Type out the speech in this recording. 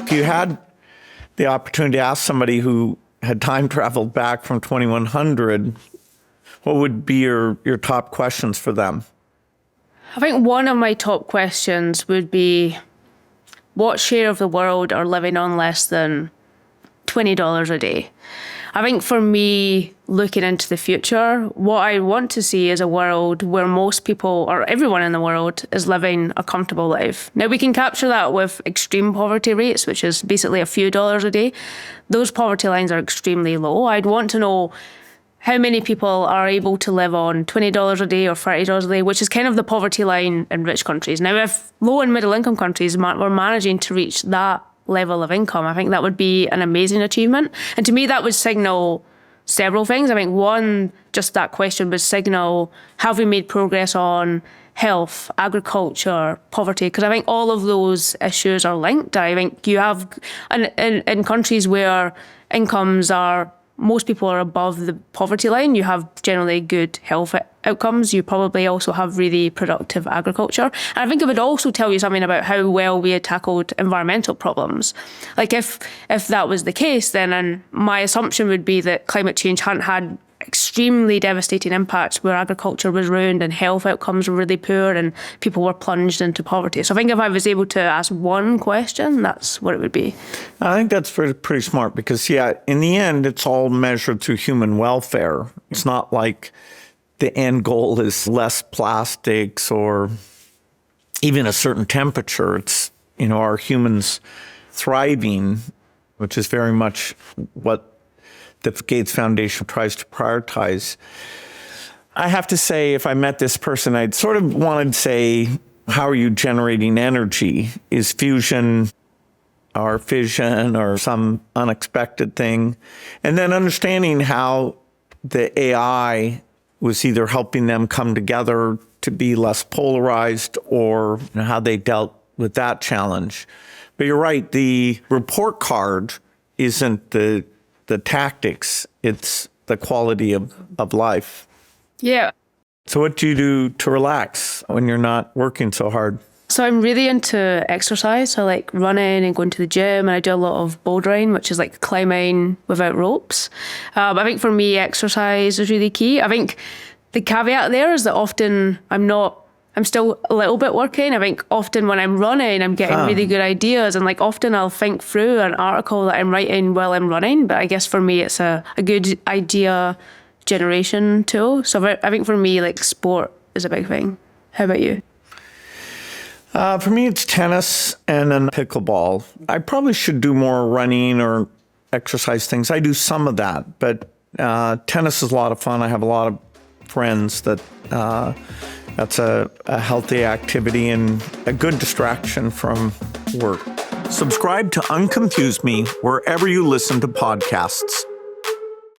If you had the opportunity to ask somebody who had time traveled back from 2100, what would be your top questions for them? I think one of my top questions would be, what share of the world are living on less than $20 a day? I think for me, looking into the future, what I want to see is a world where most people, or everyone in the world, is living a comfortable life. Now, we can capture that with extreme poverty rates, which is basically a few dollars a day. Those poverty lines are extremely low. I'd want to know how many people are able to live on $20 a day or $30 a day, which is kind of the poverty line in rich countries. Now, if low and middle income countries were managing to reach that level of income, I think that would be an amazing achievement. And to me, that would signal several things. I think one, just that question would signal, have we made progress on health, agriculture, poverty? Because I think all of those issues are linked. I think you have, in countries where incomes are, most people are above the poverty line, you have generally good health outcomes. You probably also have really productive agriculture. And I think it would also tell you something about how well we had tackled environmental problems. Like if that was the case, then my assumption would be that climate change hadn't had extremely devastating impacts where agriculture was ruined and health outcomes were really poor and people were plunged into poverty. So I think if I was able to ask one question, that's what it would be. I think that's pretty smart because, in the end, it's all measured through human welfare. It's not like the end goal is less plastics or even a certain temperature. It's, are humans thriving, which is very much what the Gates Foundation tries to prioritize. I have to say, if I met this person, I'd sort of want to say, how are you generating energy? Is fusion or fission or some unexpected thing? And then understanding how the AI was either helping them come together to be less polarized or how they dealt with that challenge. But you're right, the report card isn't the tactics, it's the quality of life. Yeah. So what do you do to relax when you're not working so hard? So I'm really into exercise. So I like running and going to the gym, and I do a lot of bouldering, which is like climbing without ropes. I think for me, exercise is really key. I think the caveat there is that often I'm still a little bit working. I think often when I'm running, I'm getting really good ideas. And like often I'll think through an article that I'm writing while I'm running. But I guess for me, it's a good idea generation tool. So I think for me, like sport is a big thing. How about you? For me, it's tennis and then pickleball. I probably should do more running or exercise things. I do some of that, but tennis is a lot of fun. I have a lot of friends that's a healthy activity and a good distraction from work. Subscribe to Unconfuse Me wherever you listen to podcasts.